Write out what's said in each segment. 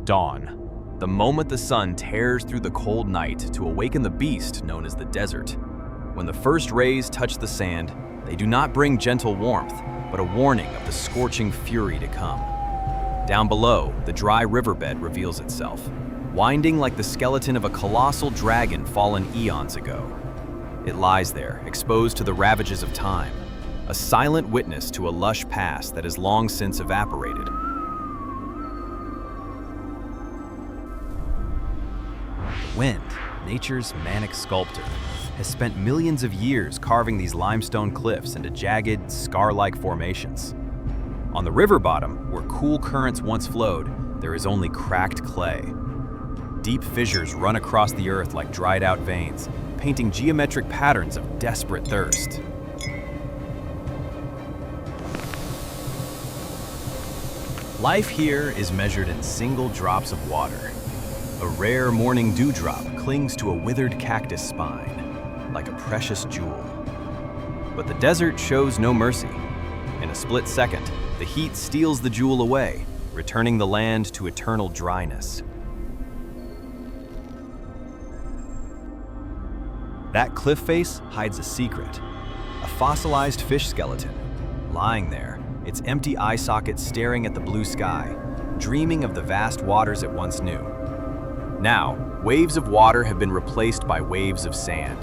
Dawn, the moment the sun tears through the cold night to awaken the beast known as the desert. When the first rays touch the sand, they do not bring gentle warmth, but a warning of the scorching fury to come. Down below, the dry riverbed reveals itself, winding like the skeleton of a colossal dragon fallen eons ago. It lies there, exposed to the ravages of time, a silent witness to a lush past that has long since evaporated. The wind, nature's manic sculptor, has spent millions of years carving these limestone cliffs into jagged, scar-like formations. On the river bottom, where cool currents once flowed, there is only cracked clay. Deep fissures run across the earth like dried-out veins, painting geometric patterns of desperate thirst. Life here is measured in single drops of water. A rare morning dewdrop clings to a withered cactus spine, like a precious jewel. But the desert shows no mercy. In a split second, the heat steals the jewel away, returning the land to eternal dryness. That cliff face hides a secret, a fossilized fish skeleton. Lying there, its empty eye socket staring at the blue sky, dreaming of the vast waters it once knew. Now, waves of water have been replaced by waves of sand.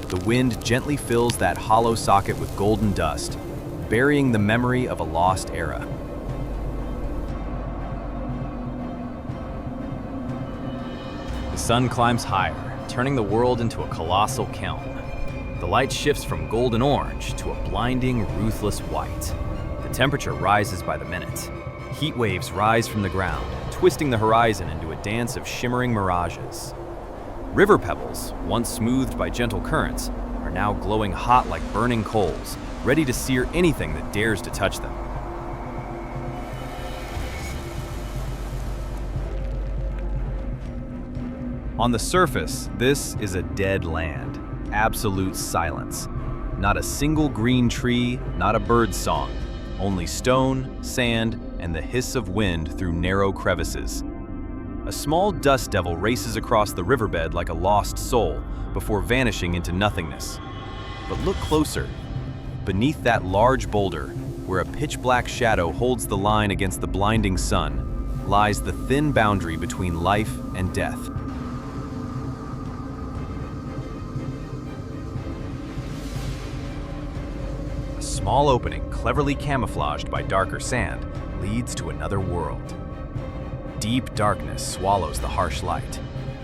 The wind gently fills that hollow socket with golden dust, burying the memory of a lost era. The sun climbs higher, turning the world into a colossal kiln. The light shifts from golden orange to a blinding, ruthless white. The temperature rises by the minute. Heat waves rise from the ground, twisting the horizon into a dance of shimmering mirages. River pebbles, once smoothed by gentle currents, are now glowing hot like burning coals, ready to sear anything that dares to touch them. On the surface, this is a dead land, absolute silence. Not a single green tree, not a bird's song, only stone, sand, and the hiss of wind through narrow crevices. A small dust devil races across the riverbed like a lost soul before vanishing into nothingness. But look closer. Beneath that large boulder, where a pitch-black shadow holds the line against the blinding sun, lies the thin boundary between life and death. A small opening, cleverly camouflaged by darker sand, leads to another world. Deep darkness swallows the harsh light,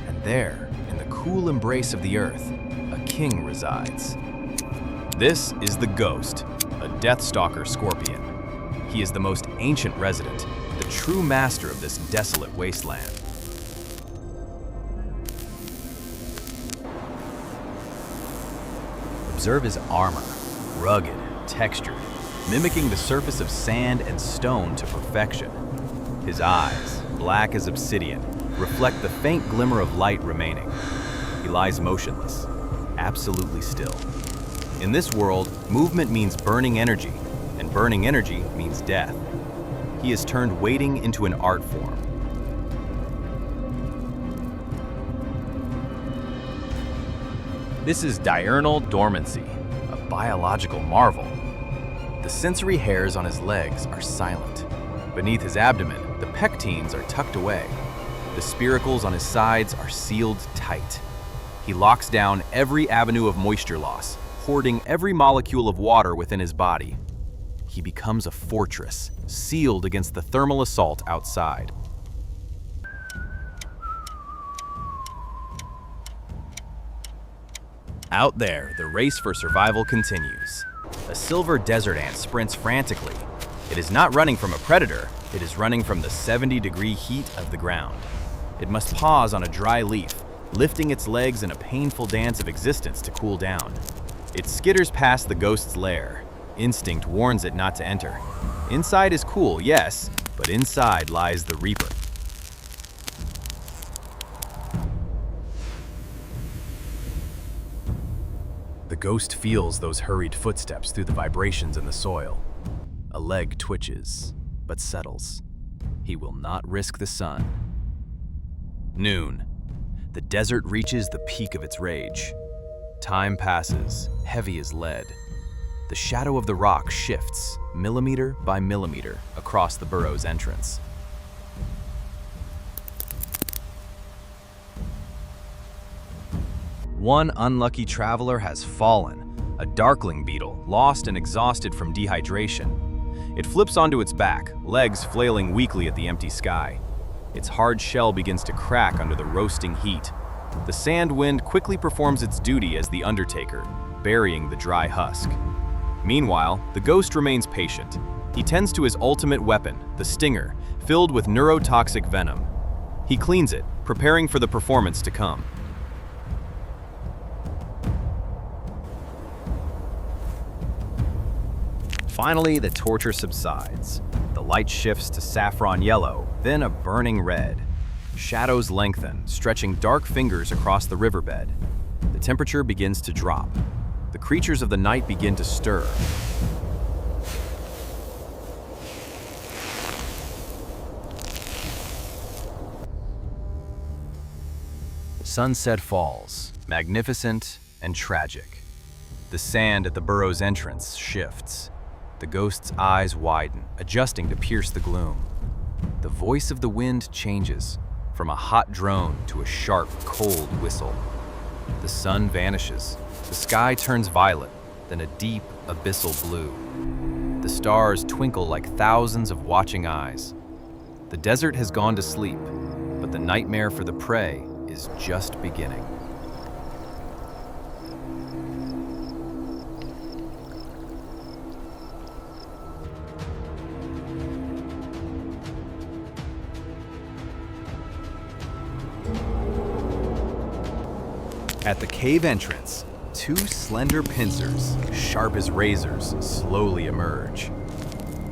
and there, in the cool embrace of the earth, a king resides. This is the Ghost, a Deathstalker scorpion. He is the most ancient resident, the true master of this desolate wasteland. Observe his armor, rugged, textured, mimicking the surface of sand and stone to perfection. His eyes, black as obsidian, reflect the faint glimmer of light remaining. He lies motionless, absolutely still. In this world, movement means burning energy, and burning energy means death. He has turned waiting into an art form. This is diurnal dormancy, a biological marvel. The sensory hairs on his legs are silent. Beneath his abdomen, the pectines are tucked away. The spiracles on his sides are sealed tight. He locks down every avenue of moisture loss, hoarding every molecule of water within his body. He becomes a fortress, sealed against the thermal assault outside. Out there, the race for survival continues. A silver desert ant sprints frantically. It is not running from a predator, it is running from the 70-degree heat of the ground. It must pause on a dry leaf, lifting its legs in a painful dance of existence to cool down. It skitters past the ghost's lair. Instinct warns it not to enter. Inside is cool, yes, but inside lies the Reaper. The ghost feels those hurried footsteps through the vibrations in the soil. A leg twitches, but settles. He will not risk the sun. Noon. The desert reaches the peak of its rage. Time passes, heavy as lead. The shadow of the rock shifts, millimeter by millimeter, across the burrow's entrance. One unlucky traveler has fallen, a darkling beetle, lost and exhausted from dehydration. It flips onto its back, legs flailing weakly at the empty sky. Its hard shell begins to crack under the roasting heat. The sand wind quickly performs its duty as the undertaker, burying the dry husk. Meanwhile, the ghost remains patient. He tends to his ultimate weapon, the stinger, filled with neurotoxic venom. He cleans it, preparing for the performance to come. Finally, the torture subsides. The light shifts to saffron yellow, then a burning red. Shadows lengthen, stretching dark fingers across the riverbed. The temperature begins to drop. The creatures of the night begin to stir. Sunset falls, magnificent and tragic. The sand at the burrow's entrance shifts. The ghost's eyes widen, adjusting to pierce the gloom. The voice of the wind changes, from a hot drone to a sharp, cold whistle. The sun vanishes. The sky turns violet, then a deep, abyssal blue. The stars twinkle like thousands of watching eyes. The desert has gone to sleep, but the nightmare for the prey is just beginning. At the cave entrance, two slender pincers, sharp as razors, slowly emerge.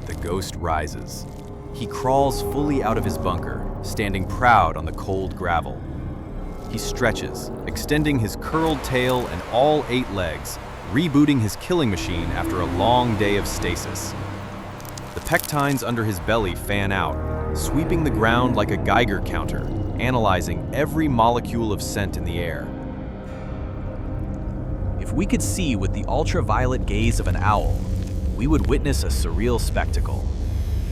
The ghost rises. He crawls fully out of his bunker, standing proud on the cold gravel. He stretches, extending his curled tail and all 8 legs, rebooting his killing machine after a long day of stasis. The pectines under his belly fan out, sweeping the ground like a Geiger counter, analyzing every molecule of scent in the air. If we could see with the ultraviolet gaze of an owl, we would witness a surreal spectacle.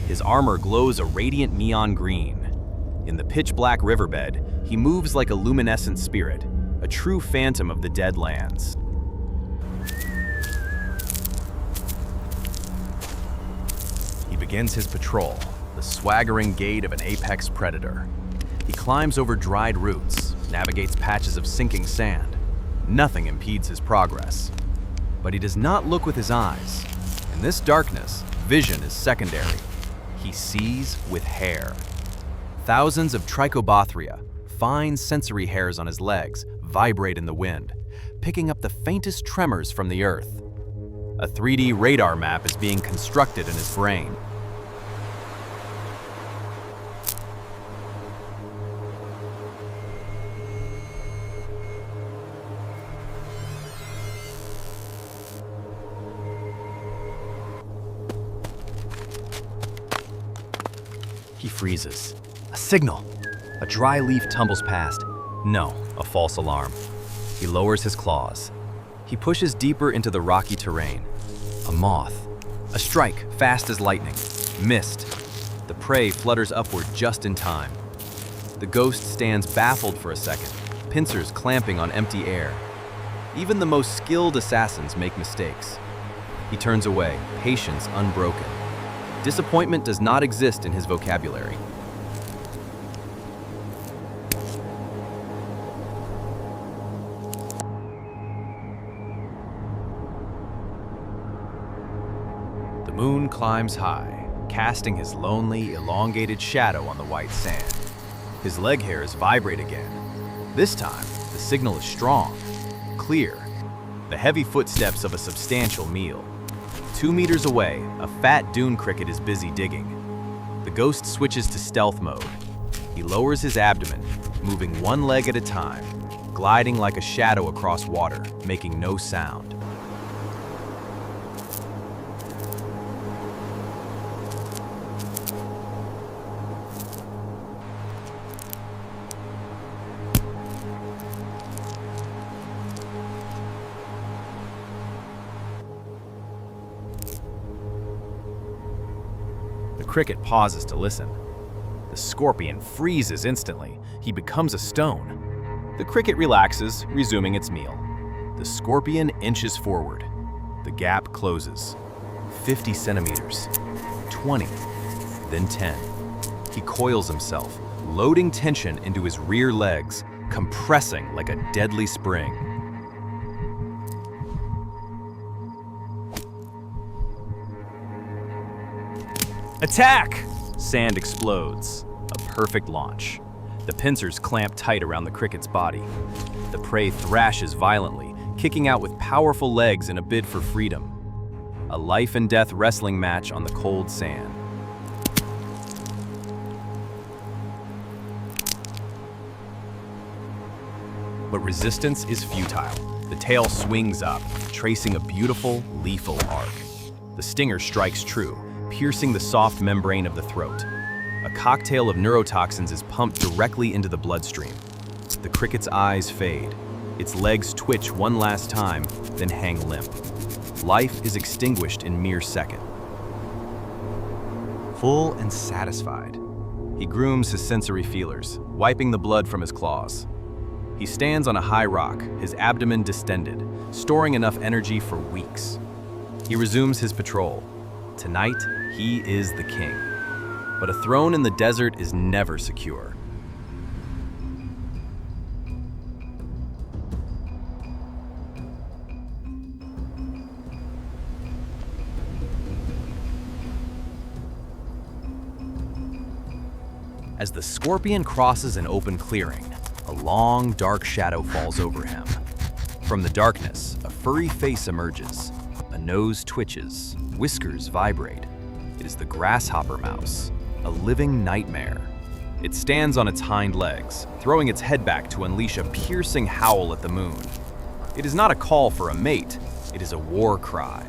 His armor glows a radiant neon green. In the pitch-black riverbed, he moves like a luminescent spirit, a true phantom of the dead lands. He begins his patrol, the swaggering gait of an apex predator. He climbs over dried roots, navigates patches of sinking sand. Nothing impedes his progress. But he does not look with his eyes. In this darkness, vision is secondary. He sees with hair. Thousands of trichobothria, fine sensory hairs on his legs, vibrate in the wind, picking up the faintest tremors from the earth. A 3D radar map is being constructed in his brain. He freezes. A signal! A dry leaf tumbles past. No, a false alarm. He lowers his claws. He pushes deeper into the rocky terrain. A moth. A strike, fast as lightning. Missed. The prey flutters upward just in time. The ghost stands baffled for a second, pincers clamping on empty air. Even the most skilled assassins make mistakes. He turns away, patience unbroken. Disappointment does not exist in his vocabulary. The moon climbs high, casting his lonely, elongated shadow on the white sand. His leg hairs vibrate again. This time, the signal is strong, clear, the heavy footsteps of a substantial meal. 2 meters away, a fat dune cricket is busy digging. The ghost switches to stealth mode. He lowers his abdomen, moving one leg at a time, gliding like a shadow across water, making no sound. cricket pauses to listen. The scorpion freezes instantly. He becomes a stone. The cricket relaxes, resuming its meal. The scorpion inches forward. The gap closes. 50 centimeters, 20, then 10. He coils himself, loading tension into his rear legs, compressing like a deadly spring. Attack! Sand explodes. A perfect launch. The pincers clamp tight around the cricket's body. The prey thrashes violently, kicking out with powerful legs in a bid for freedom. A life and death wrestling match on the cold sand. But resistance is futile. The tail swings up, tracing a beautiful, lethal arc. The stinger strikes true, piercing the soft membrane of the throat. A cocktail of neurotoxins is pumped directly into the bloodstream. The cricket's eyes fade. Its legs twitch one last time, then hang limp. Life is extinguished in mere second. Full and satisfied, he grooms his sensory feelers, wiping the blood from his claws. He stands on a high rock, his abdomen distended, storing enough energy for weeks. He resumes his patrol. Tonight, he is the king. But a throne in the desert is never secure. As the scorpion crosses an open clearing, a long, dark shadow falls over him. From the darkness, a furry face emerges. A nose twitches, whiskers vibrate. It is the Grasshopper Mouse, a living nightmare. It stands on its hind legs, throwing its head back to unleash a piercing howl at the moon. It is not a call for a mate, it is a war cry.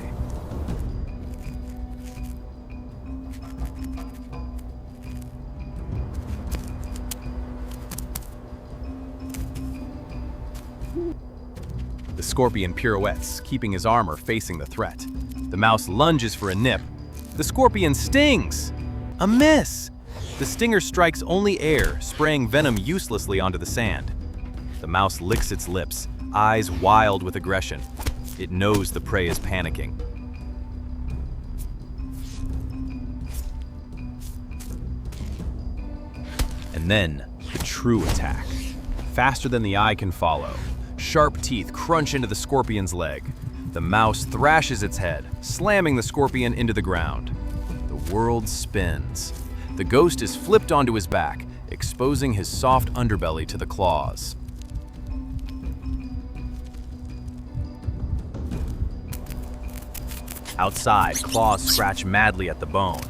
The scorpion pirouettes, keeping his armor facing the threat. The mouse lunges for a nip. The scorpion stings! A miss! The stinger strikes only air, spraying venom uselessly onto the sand. The mouse licks its lips, eyes wild with aggression. It knows the prey is panicking. And then, the true attack. Faster than the eye can follow. Sharp teeth crunch into the scorpion's leg. The mouse thrashes its head, slamming the scorpion into the ground. The world spins. The ghost is flipped onto his back, exposing his soft underbelly to the claws. Outside, claws scratch madly at the bone.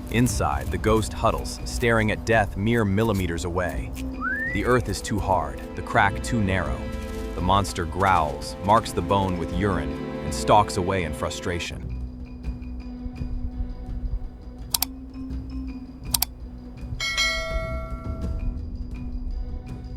Inside, the ghost huddles, staring at death mere millimeters away. The earth is too hard, the crack too narrow. The monster growls, marks the bone with urine, and stalks away in frustration.